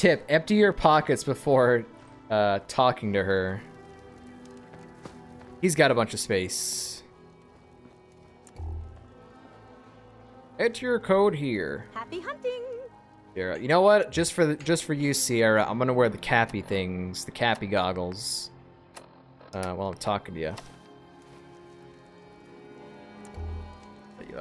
tip, empty your pockets before talking to her. He's got a bunch of space. Enter your code here. Happy hunting. Sierra, you know what? Just for you, Sierra, I'm gonna wear the cappy things, the cappy goggles, while I'm talking to you.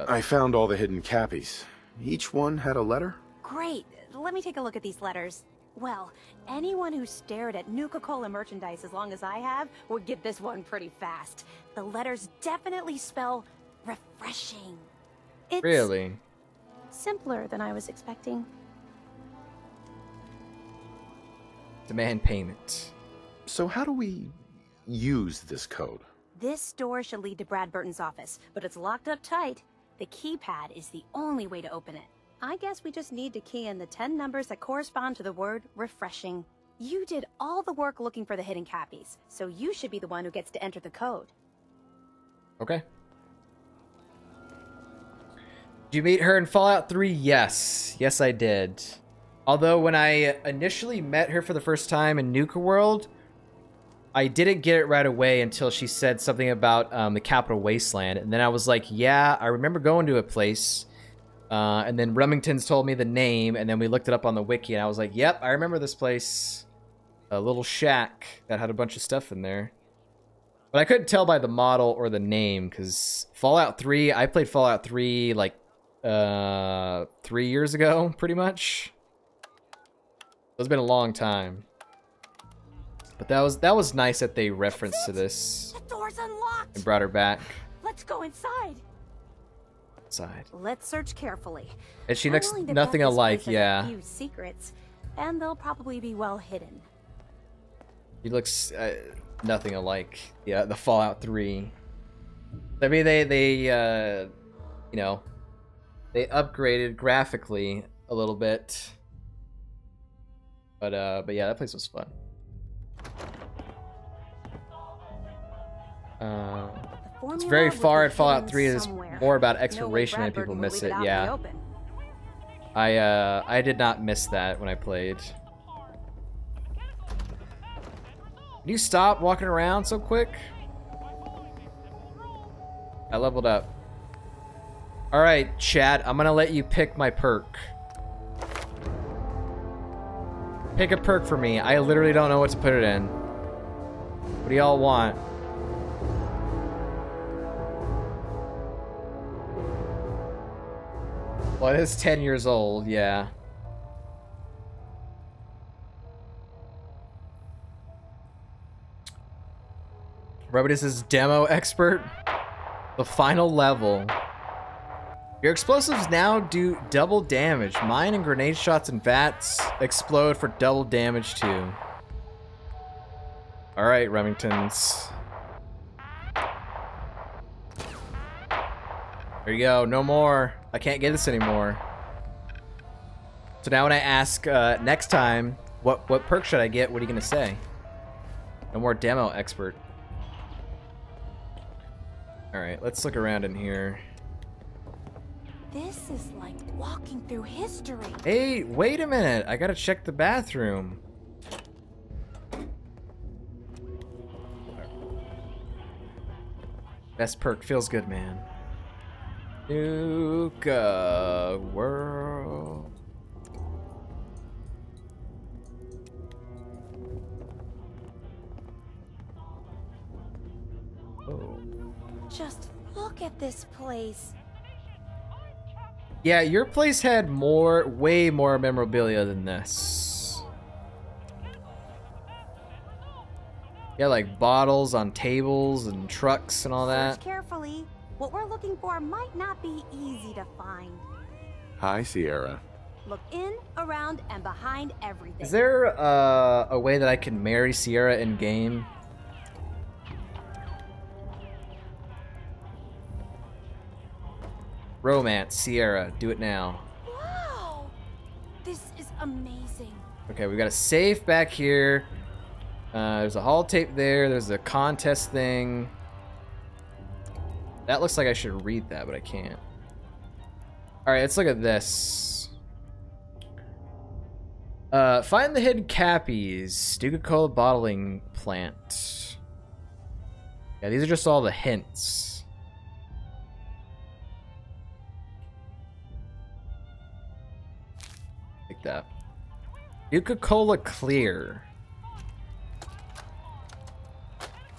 I found all the hidden cappies. Each one had a letter? Great. Let me take a look at these letters. Well, anyone who stared at Nuka-Cola merchandise as long as I have would get this one pretty fast. The letters definitely spell refreshing. It's Really? simpler than I was expecting. Demand payment. So how do we use this code? This door should lead to Bradberton's office, but it's locked up tight. The keypad is the only way to open it. I guess we just need to key in the 10 numbers that correspond to the word refreshing. You did all the work looking for the hidden cappies, so you should be the one who gets to enter the code. Okay. Did you meet her in Fallout 3? Yes. Yes, I did. Although when I initially met her for the first time in Nuka-World, I didn't get it right away until she said something about the Capital Wasteland. And then I was like, yeah, I remember going to a place. And then Remington's told me the name, and then we looked it up on the wiki, and I was like, yep, I remember this place. A little shack that had a bunch of stuff in there. But I couldn't tell by the model or the name, because Fallout 3, I played Fallout 3 like 3 years ago, pretty much. It's been a long time. But that was nice that they referenced to this. The door's unlocked. And brought her back. Let's go inside. Inside. Let's search carefully. And she I'm looks willing to nothing bet this alike, place has yeah. a few secrets, and they'll probably be well hidden. He looks nothing alike. Yeah, the Fallout 3. I mean, they you know, they upgraded graphically a little bit. But yeah, that place was fun. It's very far at Fallout 3. Is more about exploration and people miss it. Yeah. I did not miss that when I played. Can you stop walking around so quick? I leveled up. Alright, chat, I'm gonna let you pick my perk. Pick a perk for me. I literally don't know what to put it in. What do y'all want? Well, it is 10 years old, yeah. Robert is demo expert. The final level. Your explosives now do double damage. Mine and grenade shots and VATS explode for double damage too. Alright, Remingtons. There you go, no more. I can't get this anymore. So now when I ask next time, what perk should I get, what are you gonna say? No more demo expert. Alright, let's look around in here. This is like walking through history. Hey, wait a minute. I gotta check the bathroom. Best perk. Feels good, man. Nuka-World. Oh. Just look at this place. Yeah, your place had way more memorabilia than this. Yeah, like bottles on tables and trucks and all that. Search carefully. What we're looking for might not be easy to find. Hi, Sierra. Look in, around, and behind everything. Is there a way that I can marry Sierra in game? Romance, Sierra, do it now. Wow! This is amazing. Okay, we got a safe back here. There's a holotape there. There's a contest thing. That looks like I should read that, but I can't. Alright, let's look at this. Find the hidden cappies. Nuka-Cola bottling plant. Yeah, these are just all the hints. Like that. Nuka-Cola clear.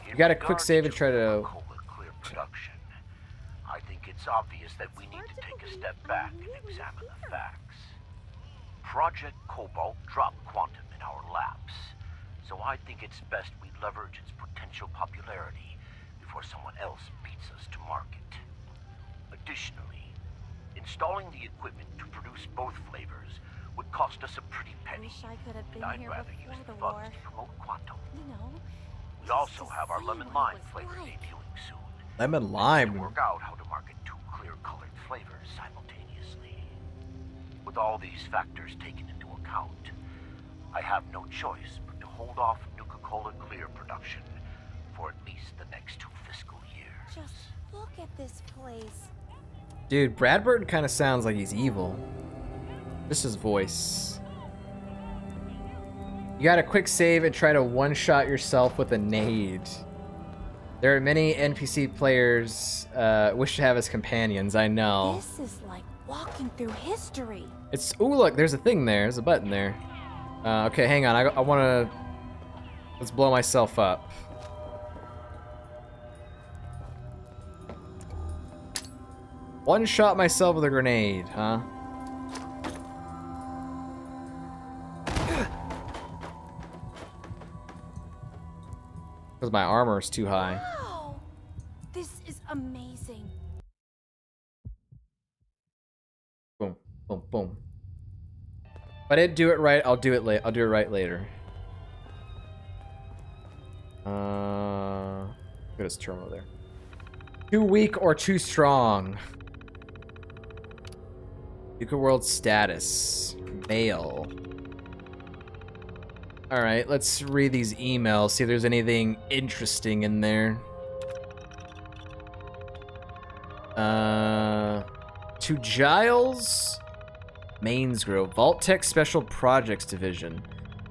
You got a quick save and try to... production. I think it's obvious that we need to take a step back and examine the facts. Project Cobalt dropped quantum in our laps, so I think it's best we leverage its potential popularity before someone else beats us to market. Additionally, installing the equipment to produce both flavors would cost us a pretty penny. Wish I could have been and I'd here rather before use the the funds war. to promote quantum. You know, We also have our lemon lime flavor like. debuting soon. Lemon To lime. work out how to market two clear-colored flavors simultaneously. With all these factors taken into account, I have no choice but to hold off Nuka-Cola Clear production for at least the next 2 fiscal years. Just look at this place. Dude, Bradberton kind of sounds like he's evil. Just his voice. You got a quick save and try to one-shot yourself with a nade. There are many NPC players wish to have as companions, I know. This is like walking through history. It's... Ooh, look, there's a thing there. There's a button there. Okay, hang on. I want to... Let's blow myself up. One-shot myself with a grenade, huh? Because my armor is too high. Wow, this is amazing. Boom, boom, boom. If I didn't do it right, I'll do it late. I'll do it right later. Go to this terminal there. Too weak or too strong? Nuka-World status. Mail. Alright, let's read these emails, see if there's anything interesting in there. To Giles Mainsgrove, Vault-Tech Special Projects Division.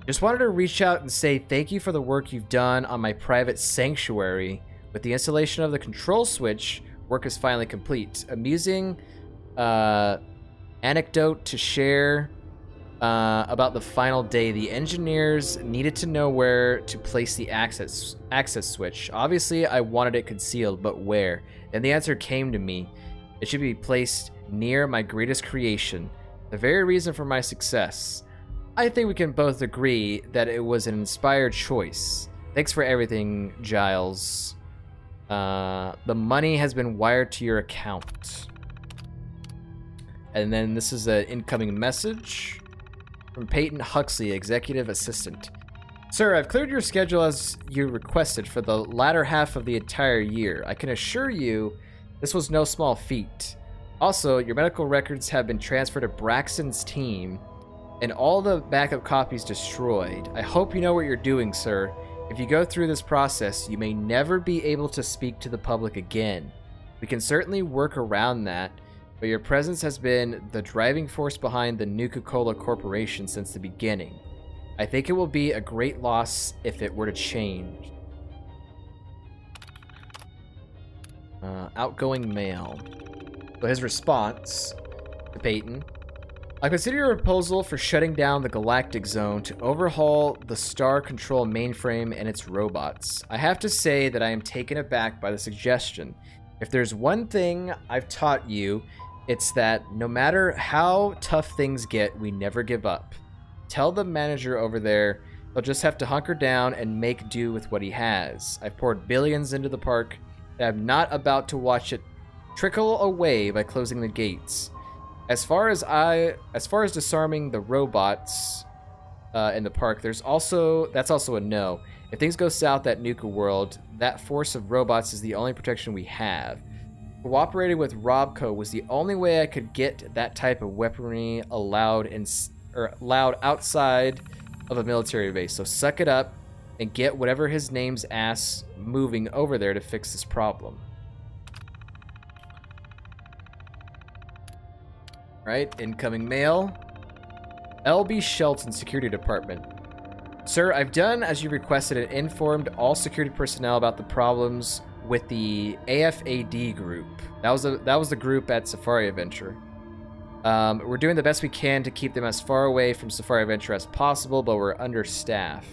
Just wanted to reach out and say thank you for the work you've done on my private sanctuary. With the installation of the control switch, work is finally complete. Amusing anecdote to share about the final day. The engineers needed to know where to place the access switch. Obviously, I wanted it concealed, but where? And the answer came to me. It should be placed near my greatest creation, the very reason for my success. I think we can both agree that it was an inspired choice. Thanks for everything, Giles. The money has been wired to your account. And then this is an incoming message from Peyton Huxley, Executive Assistant. Sir, I've cleared your schedule as you requested for the latter half of the entire year. I can assure you this was no small feat. Also, your medical records have been transferred to Braxton's team and all the backup copies destroyed. I hope you know what you're doing, sir. If you go through this process, you may never be able to speak to the public again. We can certainly work around that, but your presence has been the driving force behind the Nuka-Cola Corporation since the beginning. I think it will be a great loss if it were to change. Outgoing mail. So his response to Peyton. I consider your proposal for shutting down the Galactic Zone to overhaul the Star Control mainframe and its robots. I have to say that I am taken aback by the suggestion. If there's one thing I've taught you, it's that no matter how tough things get, we never give up. Tell the manager over there he'll just have to hunker down and make do with what he has. I've poured billions into the park, and I'm not about to watch it trickle away by closing the gates. As far as disarming the robots in the park, that's also a no. If things go south at Nuka-World, that force of robots is the only protection we have. Cooperating with Robco was the only way I could get that type of weaponry allowed outside of a military base. So suck it up and get whatever his name's ass moving over there to fix this problem. Right, incoming mail. LB Shelton Security Department. Sir, I've done as you requested and informed all security personnel about the problems with the AFAD group. That was the group at Safari Adventure. We're doing the best we can to keep them as far away from Safari Adventure as possible, but we're understaffed.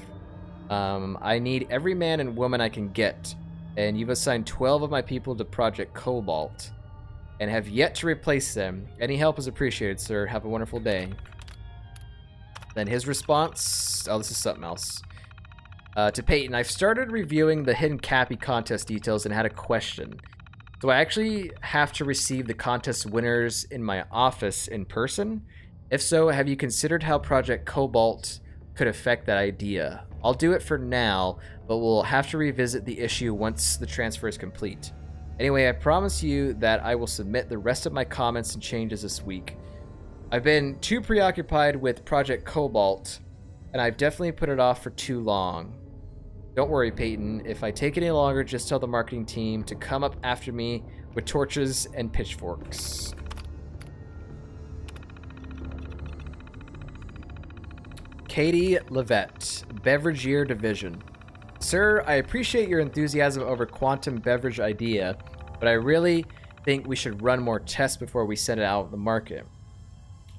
I need every man and woman I can get, and you've assigned 12 of my people to Project Cobalt, and have yet to replace them. Any help is appreciated, sir. Have a wonderful day. Then his response... Oh, this is something else. To Peyton, I've started reviewing the Hidden Cappy contest details and had a question. Do I actually have to receive the contest winners in my office in person? If so, have you considered how Project Cobalt could affect that idea? I'll do it for now, but we'll have to revisit the issue once the transfer is complete. Anyway, I promise you that I will submit the rest of my comments and changes this week. I've been too preoccupied with Project Cobalt, and I've definitely put it off for too long. Don't worry, Peyton. If I take any longer, just tell the marketing team to come up after me with torches and pitchforks. Katie Levette, Beveragier Division. Sir, I appreciate your enthusiasm over quantum beverage idea, but I really think we should run more tests before we send it out to the market.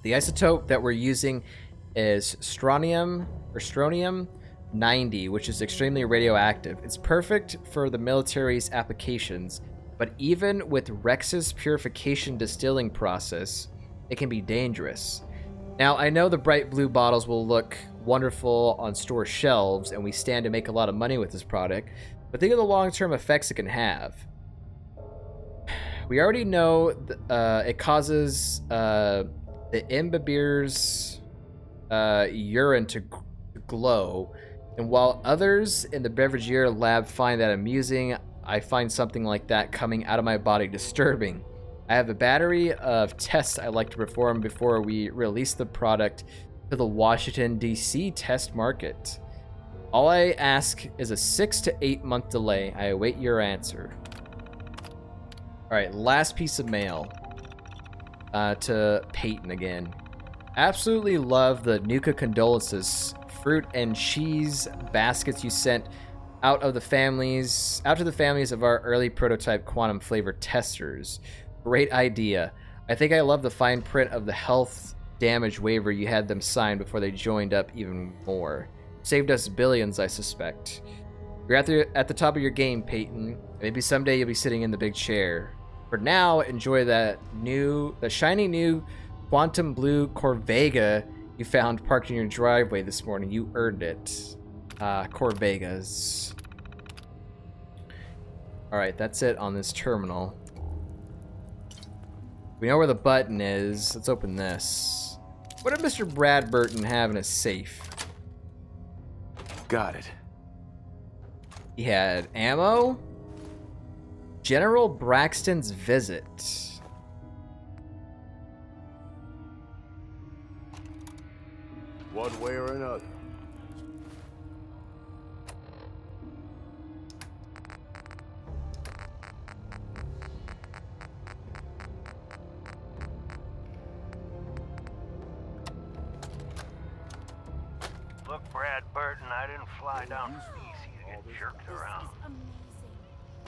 The isotope that we're using is strontium 90, which is extremely radioactive. It's perfect for the military's applications, but even with Rex's purification distilling process, it can be dangerous. Now, I know the bright blue bottles will look wonderful on store shelves, and we stand to make a lot of money with this product, but think of the long-term effects it can have. We already know it causes the imbibers' urine to glow, and while others in the Beveragier lab find that amusing, I find something like that coming out of my body disturbing. I have a battery of tests I like to perform before we release the product to the Washington, D.C. test market. All I ask is a 6 to 8 month delay. I await your answer. Alright, last piece of mail. To Peyton again. Absolutely love the Nuka condolences fruit and cheese baskets you sent out to the families of our early prototype quantum flavor testers. Great idea. I think I love the fine print of the health damage waiver you had them sign before they joined up even more. Saved us billions, I suspect. You're at the top of your game, Peyton. Maybe someday you'll be sitting in the big chair. For now, enjoy the shiny new quantum blue Corvega you found parked in your driveway this morning. You earned it. Corvegas. Alright, that's it on this terminal. We know where the button is. Let's open this. What did Mr. Bradberton have in his safe? Got it. He had ammo. General Braxton's visit. One way or another. Look, Bradberton, I didn't fly down to DC to get jerked around.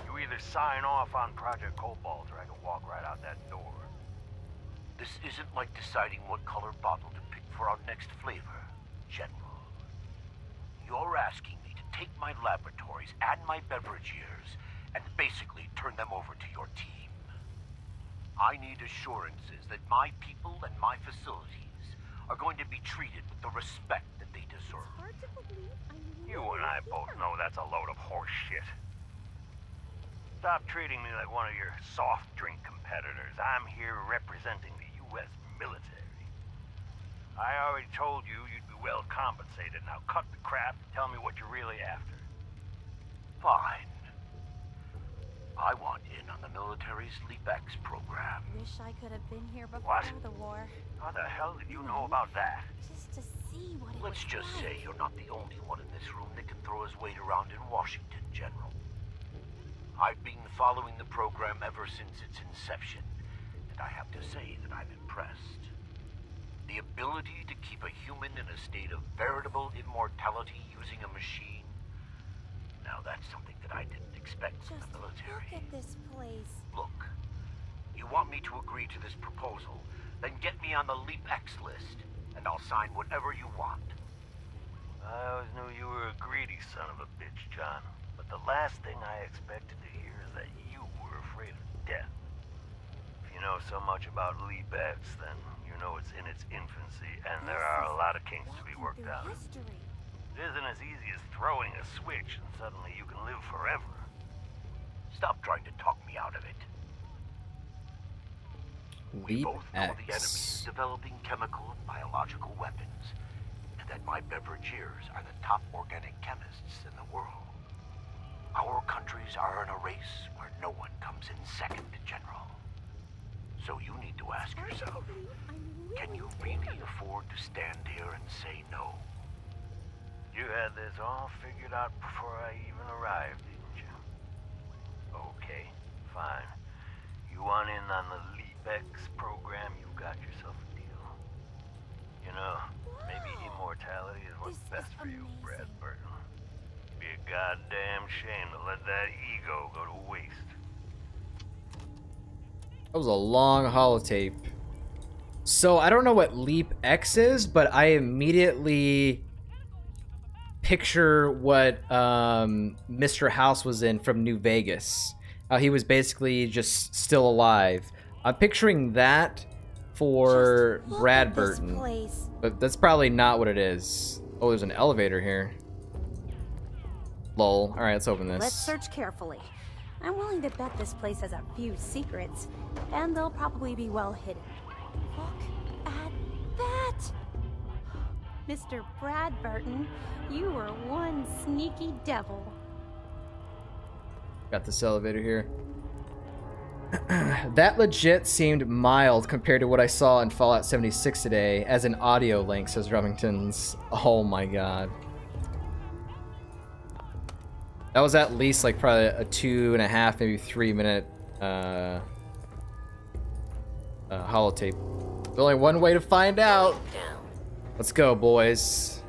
You either sign off on Project Cobalt or I can walk right out that door. This isn't like deciding what color bottle to pick for our next flavor, General. You're asking me to take my laboratories and my beveragiers and basically turn them over to your team. I need assurances that my people and my facilities are going to be treated with the respect that they deserve. You and I both know that's a load of horse shit. Stop treating me like one of your soft drink competitors. I'm here representing the U.S. military. I already told you you'd be well compensated. Now cut the crap and tell me what you're really after. Fine. I want in on the military's LeapX program. Wish I could have been here before the war. How the hell did you know about that? Just to see what it Let's was just like. say you're not the only one in this room that can throw his weight around in Washington, General. I've been following the program ever since its inception, and I have to say that I'm impressed. The ability to keep a human in a state of veritable immortality using a machine? Now that's something that I didn't expect from the military. Look at this place. Look, you want me to agree to this proposal, then get me on the Leap X list, and I'll sign whatever you want. I always knew you were a greedy son of a bitch, John. But the last thing I expected to hear is that you were afraid of death. If you know so much about Leap X, then you know it's in its infancy, and there are a lot of kinks to be worked out. It isn't as easy as throwing a switch and suddenly you can live forever. Stop trying to talk me out of it. We Leap both know the enemy X. is developing chemical and biological weapons, and that my Beverageers are the top organic chemists in the world. Our countries are in a race where no one comes in second, General. So you need to ask yourself, can you really afford to stand here and say no? You had this all figured out before I even arrived, didn't you? Okay, fine. You want in on the Leap X program, you got yourself a deal. You know, maybe immortality is what's best for you, Bradberton. Be a goddamn shame to let that ego go to waste. That was a long holotape. So I don't know what Leap X is, but I immediately picture what Mr. House was in from New Vegas. He was basically just still alive. I'm picturing that for Bradberton, but that's probably not what it is. Oh, there's an elevator here. Lol. All right, let's open this. Let's search carefully. I'm willing to bet this place has a few secrets, and they'll probably be well hidden. Look at that! Mr. Bradberton, you are one sneaky devil. Got this elevator here. That legit seemed mild compared to what I saw in Fallout 76 today as an audio link, says Remington's. Oh my god. That was at least like probably a 2.5, maybe 3 minute holotape. There's only one way to find out. Let's go, boys.